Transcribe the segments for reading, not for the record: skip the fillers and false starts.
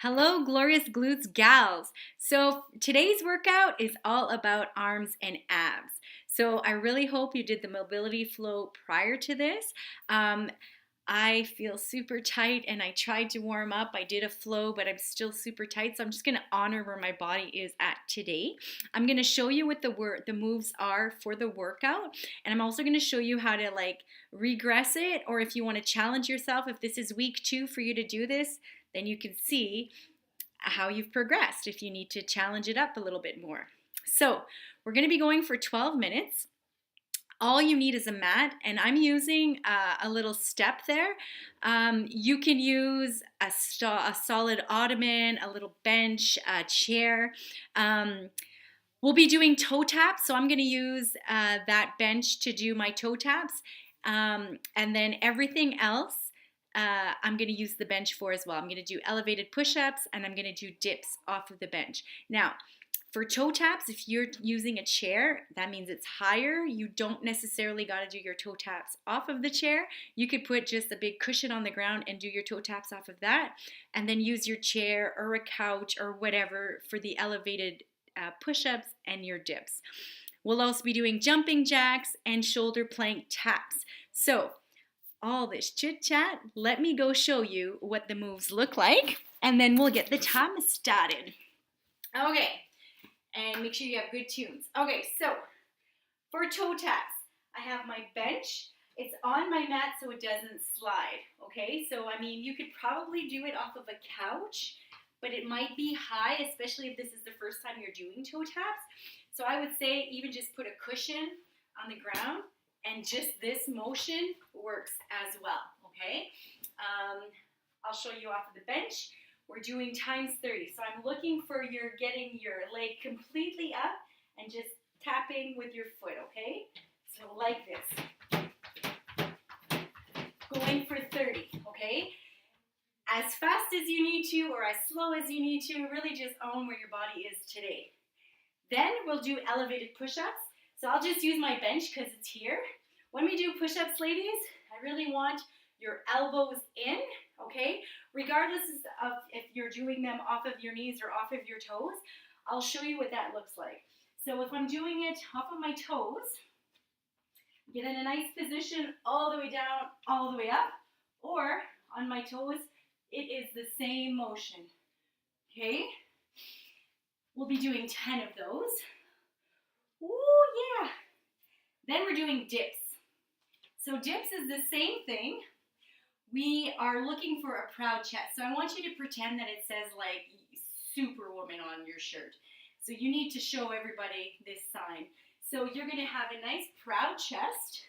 Hello, glorious glutes gals. So today's workout is all about arms and abs. So I really hope you did the mobility flow prior to this. Um, I feel super tight and I tried to warm up. I did a flow, but I'm still super tight. So I'm just going to honor where my body is at today. I'm going to show you what the moves are for the workout. And I'm also going to show you how to regress it, or if you want to challenge yourself, if this is week 2 for you to do this, then you can see how you've progressed if you need to challenge it up a little bit more. So we're going to be going for 12 minutes. All you need is a mat, and I'm using a little step there. You can use a solid ottoman, a little bench, a chair. We'll be doing toe taps, so I'm going to use that bench to do my toe taps. And then everything else, I'm going to use the bench for as well. I'm going to do elevated push-ups, and I'm going to do dips off of the bench. Now, for toe taps, if you're using a chair, that means it's higher. You don't necessarily got to do your toe taps off of the chair. You could put just a big cushion on the ground and do your toe taps off of that, and then use your chair or a couch or whatever for the elevated push-ups and your dips. We'll also be doing jumping jacks and shoulder plank taps. So all this chit chat, let me go show you what the moves look like, and then we'll get the time started. Okay, and make sure you have good tunes. Okay, so for toe taps, I have my bench. It's on my mat so it doesn't slide, okay? So, I mean, you could probably do it off of a couch, but it might be high, especially if this is the first time you're doing toe taps. So I would say even just put a cushion on the ground, and just this motion works as well, okay? I'll show you off of the bench. We're doing times 30. So I'm looking for getting your leg completely up and just tapping with your foot, okay? So like this. Going for 30, okay? As fast as you need to or as slow as you need to, really just own where your body is today. Then we'll do elevated push-ups. So I'll just use my bench because it's here. When we do push-ups, ladies, I really want your elbows in, okay? Regardless of if you're doing them off of your knees or off of your toes, I'll show you what that looks like. So if I'm doing it off of my toes, get in a nice position all the way down, all the way up, or on my toes, it is the same motion, okay? We'll be doing 10 of those. Ooh, yeah. Then we're doing dips. So dips is the same thing. We are looking for a proud chest. So I want you to pretend that it says like Superwoman on your shirt. So you need to show everybody this sign. So you're going to have a nice proud chest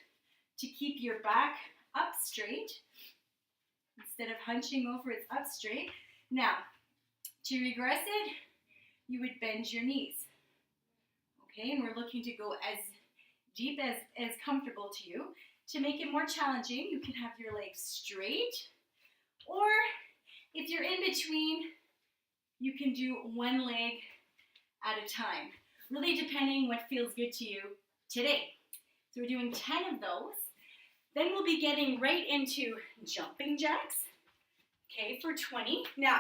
to keep your back up straight. Instead of hunching over, it's up straight. Now, to regress it, you would bend your knees. Okay, and we're looking to go as deep as comfortable to you. To make it more challenging, you can have your legs straight, or if you're in between, you can do one leg at a time, really depending what feels good to you today. So we're doing 10 of those. Then we'll be getting right into jumping jacks, okay, for 20. Now,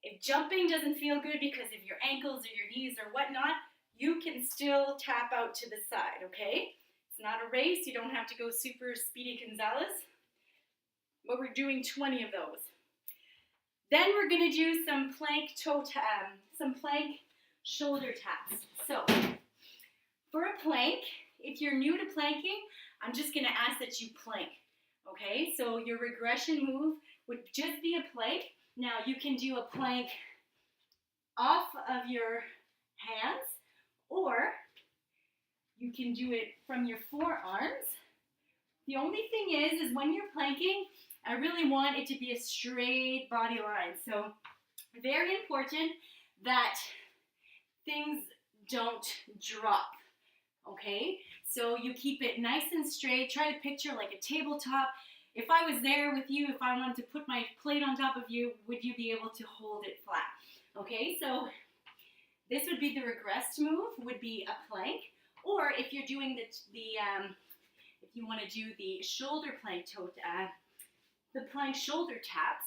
if jumping doesn't feel good because of your ankles or your knees or whatnot, you can still tap out to the side, okay? It's not a race. You don't have to go super Speedy Gonzalez. But we're doing 20 of those. Then we're going to do some plank shoulder taps. So for a plank, if you're new to planking, I'm just going to ask that you plank, okay? So your regression move would just be a plank. Now you can do a plank off of your hands, or you can do it from your forearms. The only thing is when you're planking, I really want it to be a straight body line. So very important that things don't drop, okay? So you keep it nice and straight. Try to picture like a tabletop. If I was there with you, if I wanted to put my plate on top of you, would you be able to hold it flat? Okay, so this would be the regressed move, would be a plank. Or if you're doing if you want to do the shoulder plank the plank shoulder taps,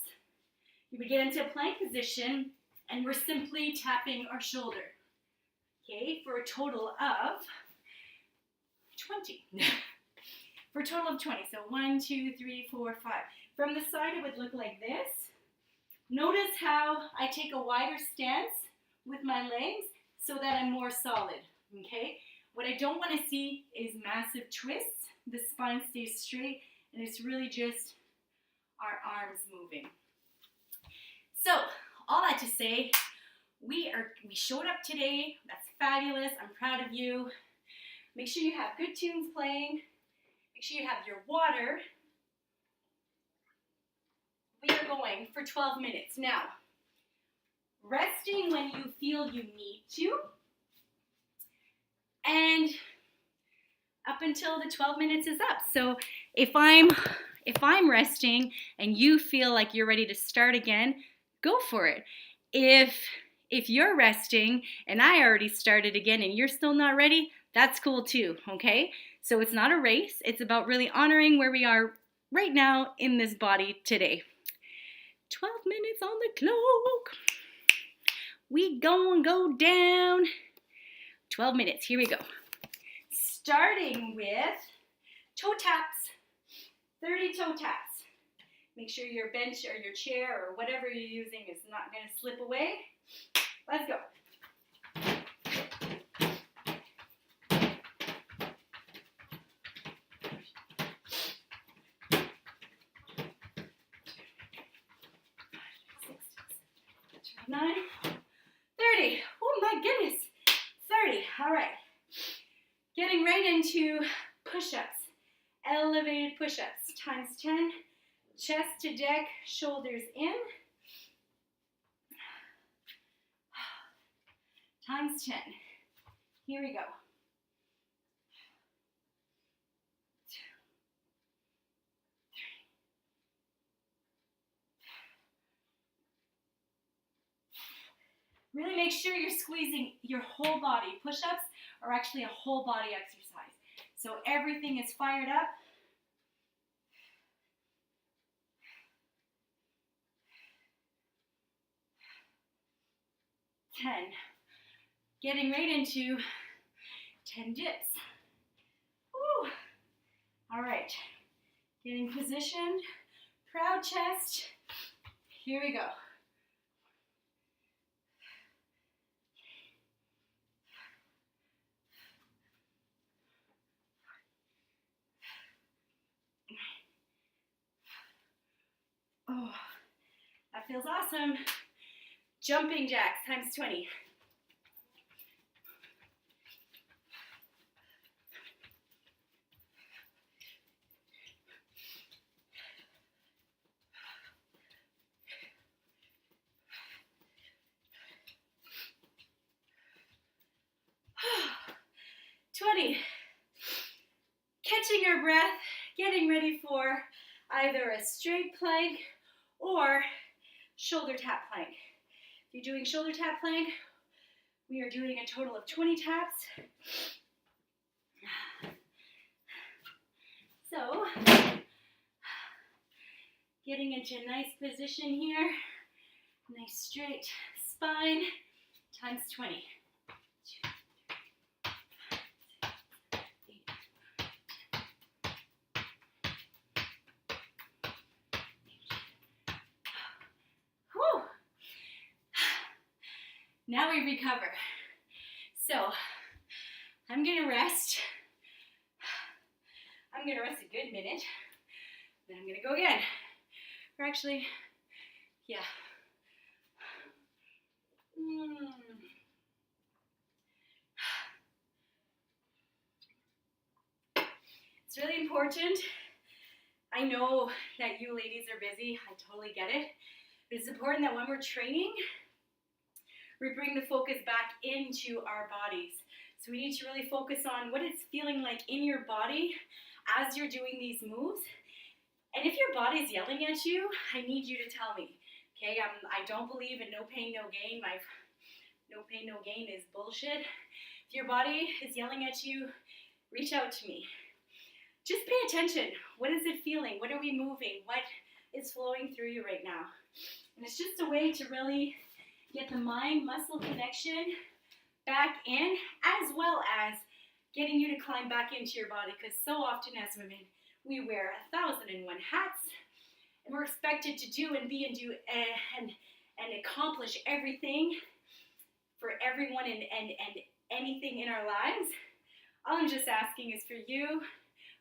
We get into a plank position and we're simply tapping our shoulder. Okay, for a total of 20. For a total of 20. So 1, 2, 3, 4, 5. From the side, it would look like this. Notice how I take a wider stance with my legs so that I'm more solid. Okay? What I don't want to see is massive twists. The spine stays straight, and it's really just our arms moving. So, all that to say, we showed up today. That's fabulous. I'm proud of you. Make sure you have good tunes playing. Make sure you have your water. We are going for 12 minutes. Now, resting when you feel you need to, and up until the 12 minutes is up. So if I'm resting and you feel like you're ready to start again, go for it. If you're resting and I already started again and you're still not ready, that's cool too, okay? So it's not a race. It's about really honoring where we are right now in this body today. 12 minutes on the clock. We gonna go down. 12 minutes, here we go. Starting with toe taps, 30 toe taps. Make sure your bench or your chair or whatever you're using is not gonna slip away. Let's go. Nine, 30. Oh my goodness. 30. All right. Getting right into push-ups. Elevated push-ups. Times 10. Chest to deck, shoulders in. Times 10. Here we go. Really make sure you're squeezing your whole body. Push-ups are actually a whole body exercise. So everything is fired up. 10. Getting right into 10 dips. Woo. All right. Getting positioned. Proud chest. Here we go. Oh, that feels awesome. Jumping jacks times 20. Catching your breath, getting ready for either a straight plank or shoulder tap plank. If you're doing shoulder tap plank, we are doing a total of 20 taps. So, getting into a nice position here, nice straight spine, times 20. Now we recover. So, I'm gonna rest. I'm gonna rest a good minute. Then I'm gonna go again. Or actually, yeah. It's really important. I know that you ladies are busy. I totally get it. But it's important that when we're training, we bring the focus back into our bodies. So we need to really focus on what it's feeling like in your body as you're doing these moves. And if your body's yelling at you, I need you to tell me. Okay, I don't believe in no pain, no gain. My no pain, no gain is bullshit. If your body is yelling at you, reach out to me. Just pay attention. What is it feeling? What are we moving? What is flowing through you right now? And it's just a way to really get the mind-muscle connection back in, as well as getting you to climb back into your body, because so often as women, we wear 1,001 hats, and we're expected to do and be and do and accomplish everything for everyone and anything in our lives. All I'm just asking is for you,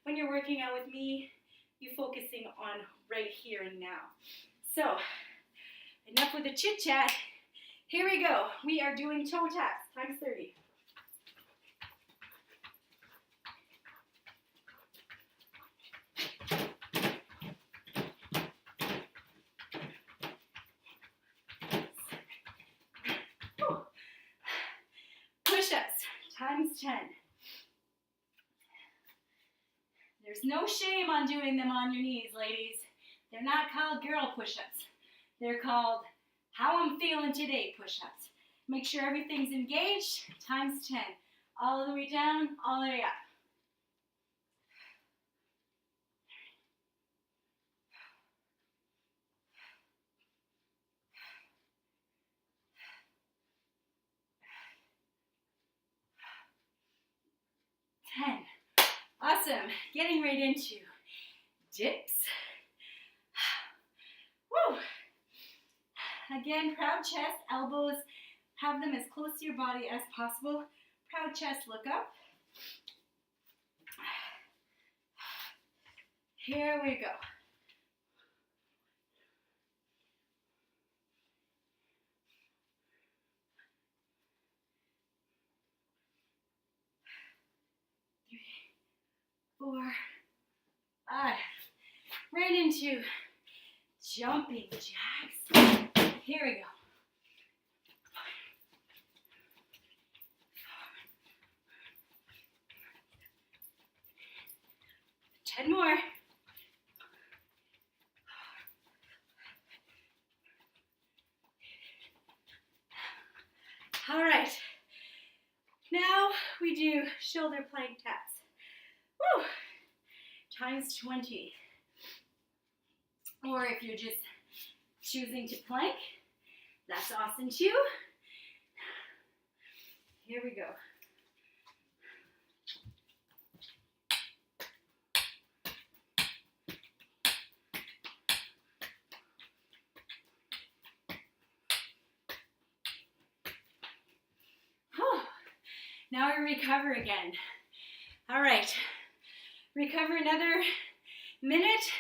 when you're working out with me, you focusing on right here and now. So, enough with the chit chat. Here we go. We are doing toe taps times 30. Push-ups times 10. There's no shame on doing them on your knees, ladies. They're not called girl push-ups. They're called how I'm feeling today push-ups. Make sure everything's engaged, times 10. All the way down, all the way up. Awesome. Getting right into dips. Woo. Again, proud chest, elbows, have them as close to your body as possible. Proud chest, look up. Here we go. Four, five, right into jumping jacks. Here we go. 10 more. All right. Now we do shoulder plank taps. Woo! Times 20. Or if you're just choosing to plank, that's awesome too. Here we go. Now we recover again. All right, recover another minute,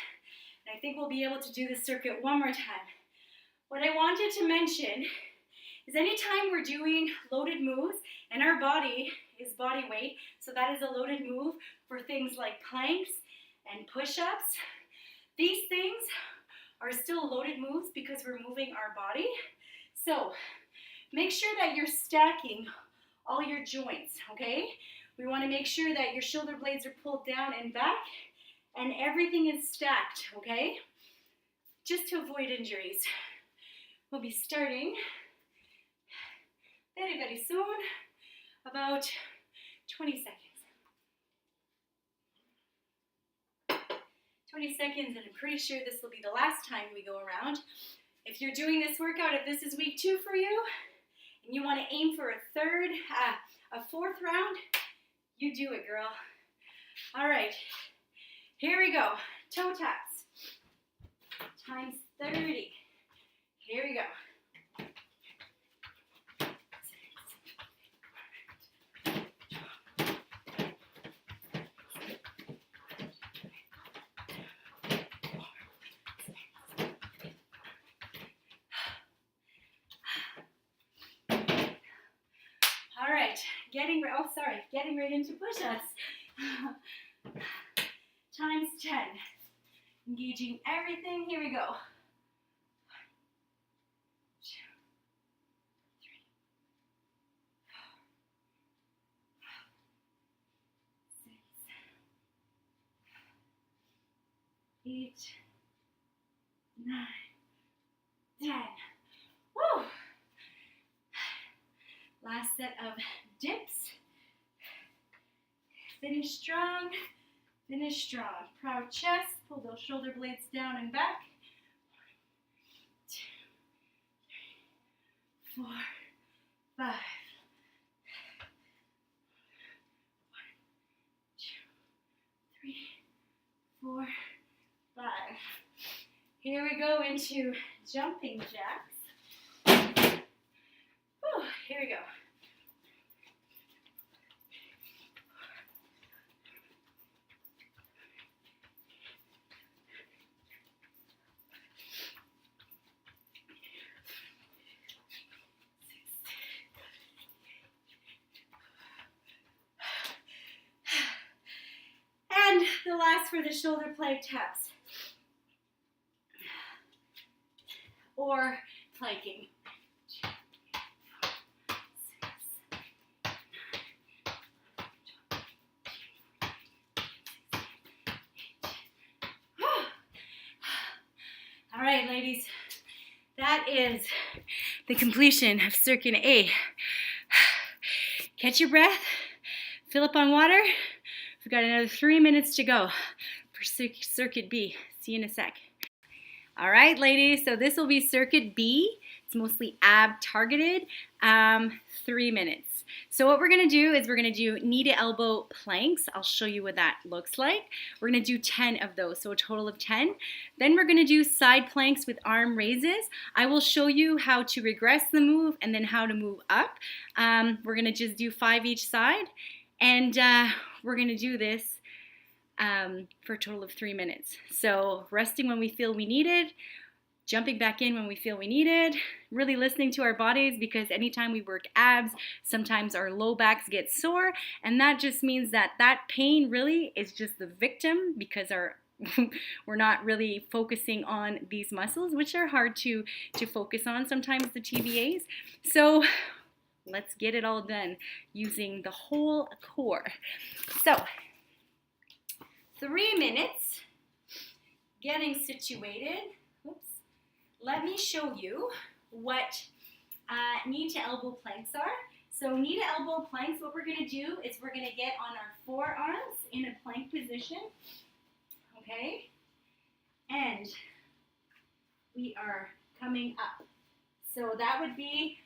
and I think we'll be able to do this circuit one more time. What I wanted to mention is anytime we're doing loaded moves, and our body is body weight, so that is a loaded move for things like planks and push-ups. These things are still loaded moves because we're moving our body. So make sure that you're stacking all your joints, okay? We want to make sure that your shoulder blades are pulled down and back and everything is stacked, okay? Just to avoid injuries. We'll be starting very, very soon, about 20 seconds. 20 seconds, and I'm pretty sure this will be the last time we go around. If you're doing this workout, if this is week 2 for you, and you want to aim for a 4th round, you do it, girl. All right, here we go. Toe taps times 30. Here we go. All right, getting right into push-ups. Times 10. Engaging everything. Here we go. 1, 2, 3, 4, 5, 6, 8, 9, 10. Woo! Last set of dips. Finish strong. Finish strong. Proud chest. Pull those shoulder blades down and back. 1, 2, 4, 5. 1, 2, 3, 4, 5. Here we go into jumping jacks. Whew, here we go. And the last for the shoulder plank taps or planking. 2, 3, 4, 5, 6, 7, 8. All right, ladies, that is the completion of Circuit A. Catch your breath, fill up on water. We've got another 3 minutes to go for Circuit B. See you in a sec. All right, ladies, so this will be Circuit B. It's mostly ab targeted, 3 minutes. So what we're gonna do is we're gonna do knee to elbow planks. I'll show you what that looks like. We're gonna do 10 of those, so a total of 10. Then we're gonna do side planks with arm raises. I will show you how to regress the move and then how to move up. We're gonna just do 5 each side. And we're gonna do this for a total of 3 minutes. So resting when we feel we need it, jumping back in when we feel we need it, really listening to our bodies, because anytime we work abs, sometimes our low backs get sore, and that just means that that pain really is just the victim, because we're not really focusing on these muscles, which are hard to focus on sometimes, the TBAs. So let's get it all done using the whole core. So 3 minutes getting situated. Oops. Let me show you what knee to elbow planks are. So knee to elbow planks, what we're going to do is we're going to get on our forearms in a plank position. Okay? And we are coming up. So that would be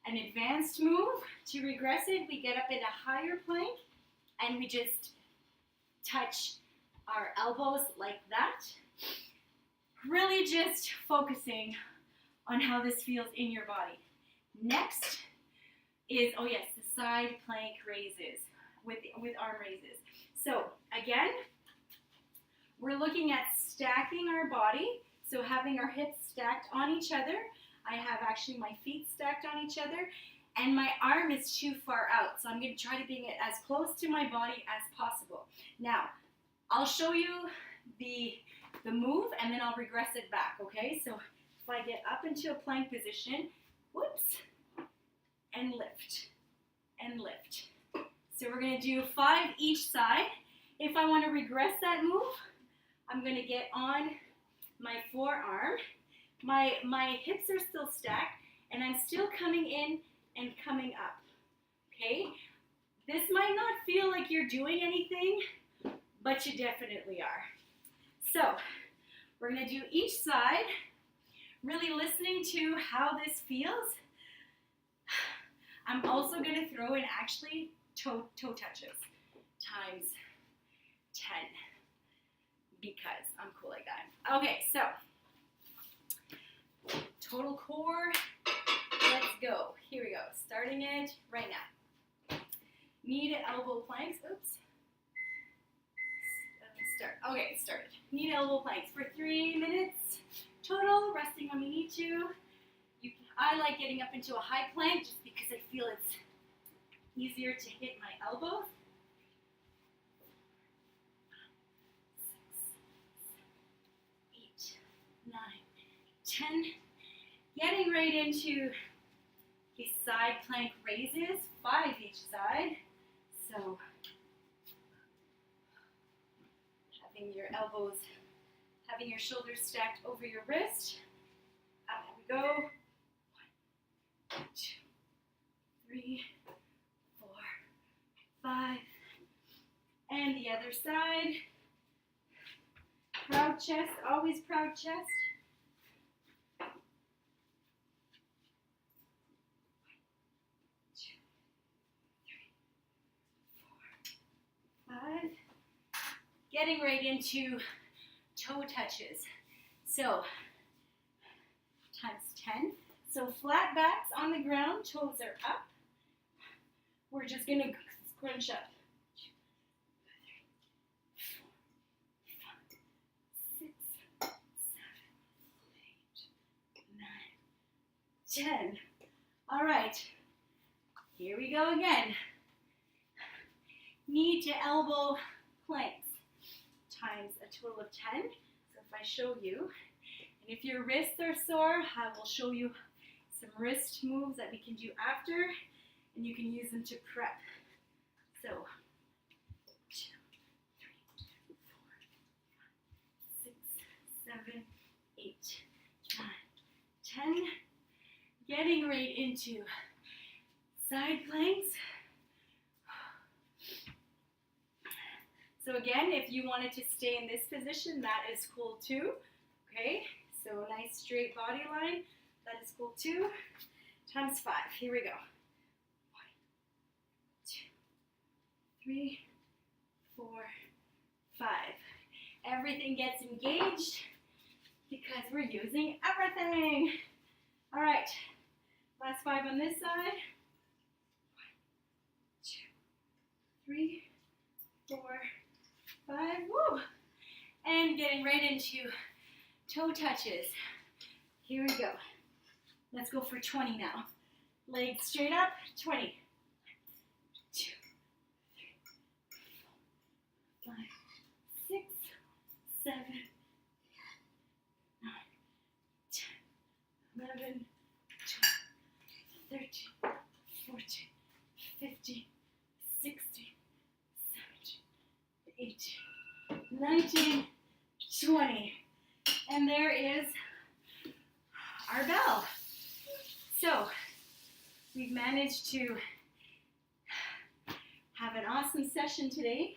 an advanced move. To regress it, we get up in a higher plank and we just touch our elbows like that. Really just focusing on how this feels in your body. Next is, oh yes, the side plank raises with arm raises. So again, we're looking at stacking our body. So having our hips stacked on each other. I have actually my feet stacked on each other, and my arm is too far out. So I'm going to try to bring it as close to my body as possible. Now, I'll show you the move, and then I'll regress it back, okay? So if I get up into a plank position, whoops, and lift, and lift. So we're going to do 5 each side. If I want to regress that move, I'm going to get on my forearm. My hips are still stacked, and I'm still coming in and coming up, okay? This might not feel like you're doing anything, but you definitely are. So we're going to do each side, really listening to how this feels. I'm also going to throw in actually toe touches times 10 because I'm cool like that. Okay, so total core, let's go. Here we go, starting it right now. Knee to elbow planks, oops. Start, okay, it started. Knee to elbow planks for 3 minutes total, resting when we need to. I like getting up into a high plank just because I feel it's easier to hit my elbows. 6, 7, 8, 9, 10. Getting right into the side plank raises, 5 each side. So having your elbows, having your shoulders stacked over your wrist. There we go. 1, 2, 3, 4, 5. And the other side. Proud chest, always proud chest. getting right into toe touches. So times 10. So flat backs on the ground, toes are up. We're just going to scrunch up. 2, 3, 4, 5, 6, 7, 8, 9, 10. All right, here we go again. Knee to elbow planks times a total of 10. So if I show you, and if your wrists are sore, I will show you some wrist moves that we can do after, and you can use them to prep. So 2, 3, 4, 5, 6, 7, 8, 9, 10. Getting right into side planks. So again, if you wanted to stay in this position, that is cool too. Okay, so a nice straight body line, that is cool too. Times 5, here we go. 1, 2, 3, 4, 5. Everything gets engaged because we're using everything. All right, last 5 on this side. 1, 2, 3, 4, 5. Woo! And getting right into toe touches. Here we go. Let's go for 20 now. Legs straight up, 20. 1, 2, 3, 4, 5, 6, 7, 9, 10, 11, 12, 13, 14, 15, 16, 17, 18, 19, 20. And there is our bell. So we've managed to have an awesome session today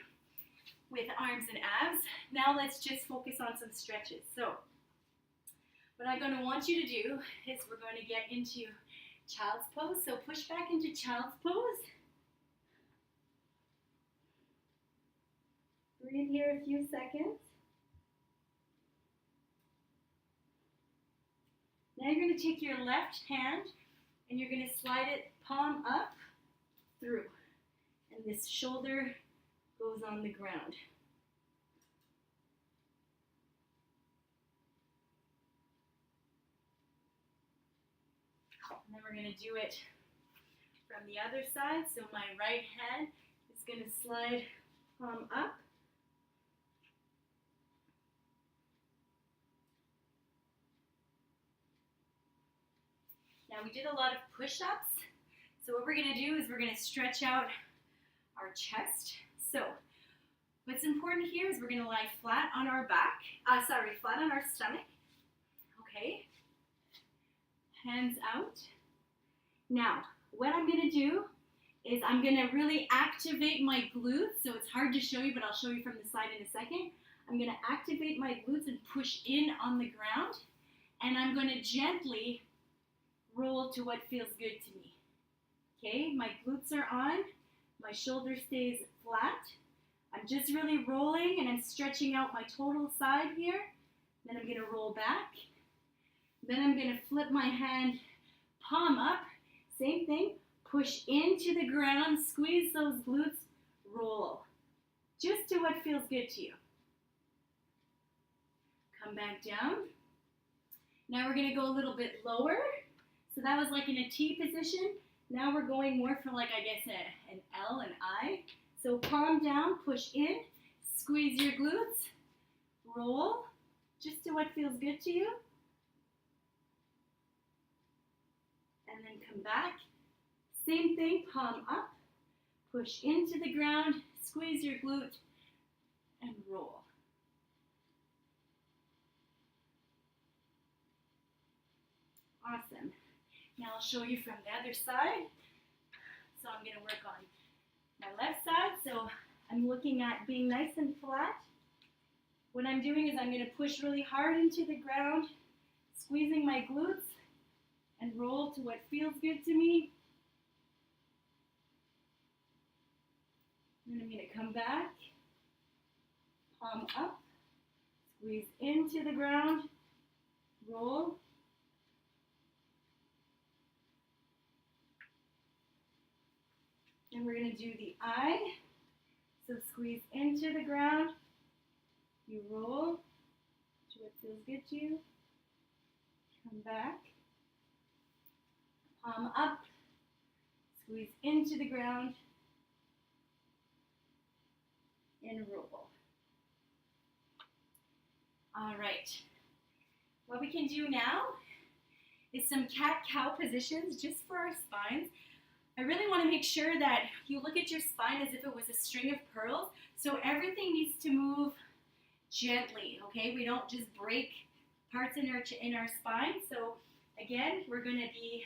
with arms and abs. Now let's just focus on some stretches. So what I'm going to want you to do is we're going to get into child's pose. So push back into child's pose. Breathe here a few seconds. Now you're going to take your left hand and you're going to slide it palm up through. And this shoulder goes on the ground. And then we're going to do it from the other side. So my right hand is going to slide palm up. Now we did a lot of push-ups. So what we're going to do is we're going to stretch out our chest. So what's important here is we're going to lie flat on our back. Flat on our stomach. Okay. Hands out. Now, what I'm going to do is I'm going to really activate my glutes. So it's hard to show you, but I'll show you from the side in a second. I'm going to activate my glutes and push in on the ground. And I'm going to gently roll to what feels good to me. Okay, my glutes are on. My shoulder stays flat. I'm just really rolling and I'm stretching out my total side here. Then I'm going to roll back. Then I'm going to flip my hand palm up. Same thing. Push into the ground. Squeeze those glutes. Roll. Just to what feels good to you. Come back down. Now we're going to go a little bit lower. So that was like in a T position. Now we're going more for like, I guess, an L, an I. So palm down, push in, squeeze your glutes, roll, just to what feels good to you. And then come back. Same thing, palm up, push into the ground, squeeze your glute, and roll. Awesome. Now I'll show you from the other side. So I'm going to work on my left side. So I'm looking at being nice and flat. What I'm doing is I'm going to push really hard into the ground, squeezing my glutes, and roll to what feels good to me. And I'm going to come back, palm up, squeeze into the ground, roll. And we're going to do the eye. So squeeze into the ground, you roll to what feels good to you. Come back, palm up, squeeze into the ground, and roll. All right. What we can do now is some cat-cow positions just for our spines. I really want to make sure that you look at your spine as if it was a string of pearls. So everything needs to move gently, okay? We don't just break parts in our spine. So again, we're going to be,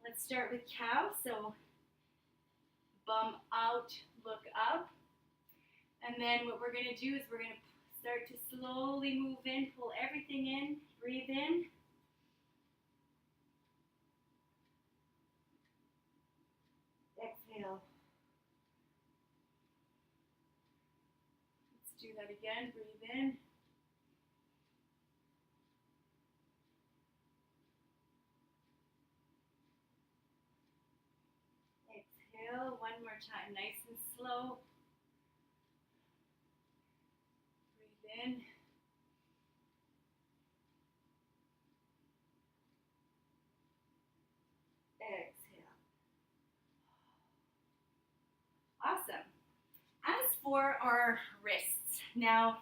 let's start with cow. So bum out, look up. And then what we're going to do is we're going to start to slowly move in, pull everything in, breathe in. Exhale. Let's do that again. Breathe in. Exhale. One more time. Nice and slow. Breathe in. Exhale. Awesome. As for our wrists, now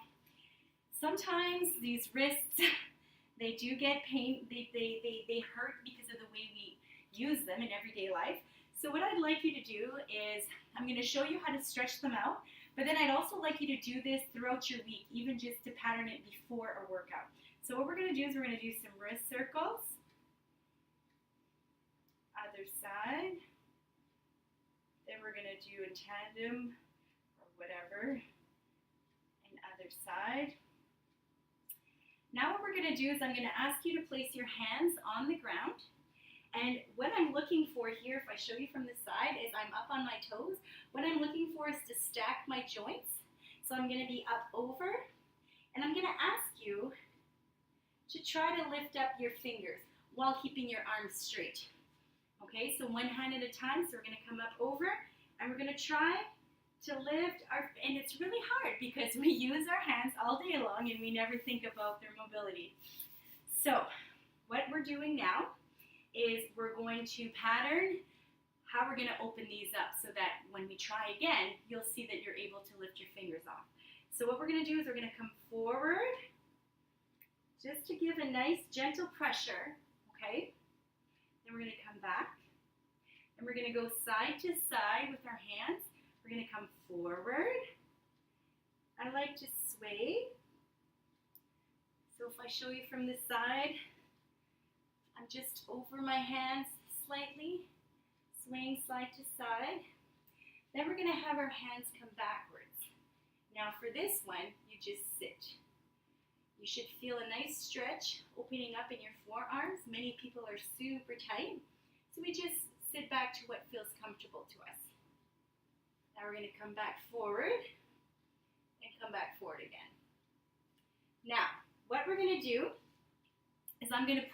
sometimes these wrists, they do get pain, they hurt because of the way we use them in everyday life. So what I'd like you to do is, I'm going to show you how to stretch them out, but then I'd also like you to do this throughout your week, even just to pattern it before a workout. So what we're going to do is we're going to do some wrist circles. Other side. Then we're going to do in tandem or whatever. And other side. Now what we're going to do is I'm going to ask you to place your hands on the ground. And what I'm looking for here, if I show you from the side, is I'm up on my toes. What I'm looking for is to stack my joints. So I'm going to be up over. And I'm going to ask you to try to lift up your fingers while keeping your arms straight. Okay, so one hand at a time. So we're going to come up over. And we're going to try to lift our, and it's really hard because we use our hands all day long and we never think about their mobility. So what we're doing now is we're going to pattern how we're going to open these up so that when we try again, you'll see that you're able to lift your fingers off. So what we're going to do is we're going to come forward just to give a nice gentle pressure, okay? Then we're going to come back and we're going to go side to side with our hands. We're going to come forward. I like to sway. So if I show you from this side, I'm just over my hands slightly, swaying side to side. Then we're going to have our hands come backwards. Now for this one, you just sit. You should feel a nice stretch opening up in your forearms. Many people are super tight, so we just sit back to what feels comfortable to us. Now we're going to come back forward and come back forward again. Now, what we're going to do is I'm going to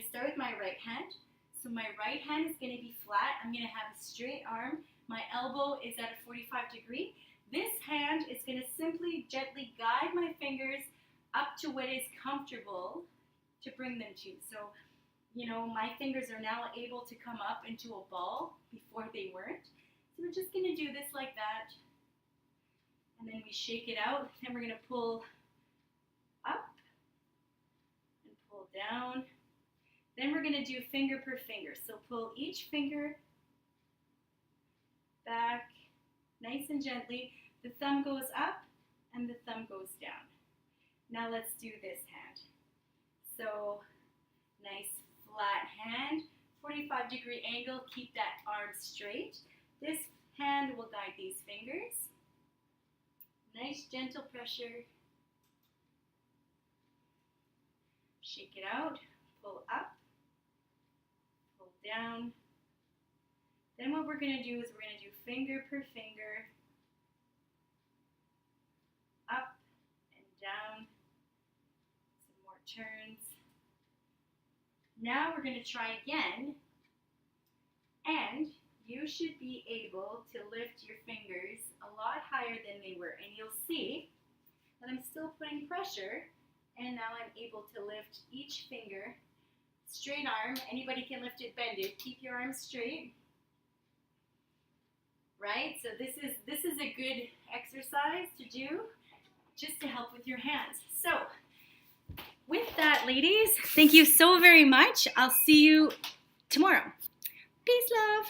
start with my right hand. So my right hand is going to be flat. I'm going to have a straight arm. My elbow is at a 45 degree. This hand is going to simply gently guide my fingers up to what is comfortable to bring them to. So, you know, my fingers are now able to come up into a ball before they weren't. So we're just going to do this like that. And then we shake it out. Then we're going to pull up and pull down. Then we're going to do finger per finger. So pull each finger back nice and gently. The thumb goes up and the thumb goes down. Now let's do this hand. So nice flat hand, 45-degree angle, keep that arm straight. This hand will guide these fingers. Nice gentle pressure. Shake it out, pull up, pull down. Then what we're going to do is we're going to do finger per finger. turns. Now we're going to try again, and you should be able to lift your fingers a lot higher than they were, and you'll see that I'm still putting pressure, and now I'm able to lift each finger. Straight arm, anybody can lift it, bend it. Keep your arms straight. Right? So this is a good exercise to do just to help with your hands. So with that, ladies, thank you so very much. I'll see you tomorrow. Peace, love.